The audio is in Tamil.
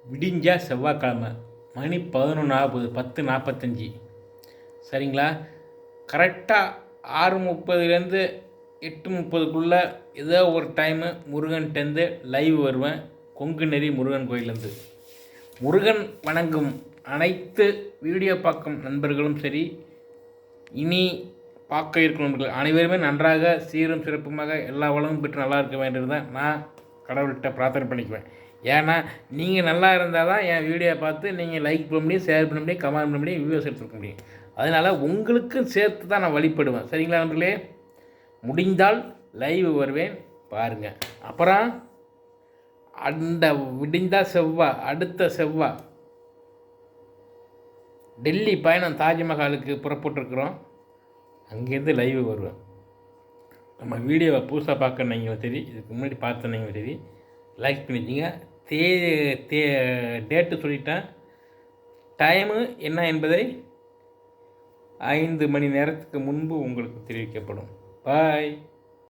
விடிஞ்சா செவ்வாய்க்கிழமை மணி 11 ஆகுது, 10:45. சரிங்களா? கரெக்டாக 6:30லேருந்து 8:30க்குள்ளே ஏதோ ஒரு டைமு முருகன்கிட்டேருந்து லைவ் வருவேன். கொங்கு நெறி முருகன் கோயிலேருந்து. முருகன் வணங்கும் அனைத்து வீடியோ பார்க்கும் நண்பர்களும் சரி, இனி பார்க்க இருக்கும் நண்பர்கள் அனைவருமே நன்றாக சீரும் சிறப்புமாக எல்லா வளமும் பெற்று நல்லா இருக்க வேண்டியது தான் நான் கடவுள்கிட்ட பிரார்த்தனை பண்ணிக்குவேன். ஏன்னா நீங்கள் நல்லா இருந்தால் தான் என் வீடியோ பார்த்து நீங்கள் லைக் பண்ண முடியும், ஷேர் பண்ண முடியும், கமெண்ட் பண்ண முடியும், வியூஸ் எடுத்துக்க முடியும். அதனால் உங்களுக்கும் சேர்த்து தான் நான் வழிபடுவேன். சரிங்களா நண்பர்களே? முடிந்தால் லைவ் வருவேன், பாருங்கள். அப்புறம் அந்த விடிந்தால் அடுத்த செவ்வாய் டெல்லி பயணம் தாஜ்மஹாலுக்கு புறப்பட்டுருக்குறோம். அங்கேருந்து லைவ் வருவேன். நம்ம வீடியோவை புதுசாக பார்க்கணுன்னீங்களும் சரி, இதுக்கு முன்னாடி பார்த்தீங்களும் சரி, லைக் பண்ணிச்சிங்க. டேட்டு சொல்லிட்டேன். டைமு என்ன என்பதை 5 மணி நேரத்துக்கு முன்பு உங்களுக்கு தெரிவிக்கப்படும். பாய்.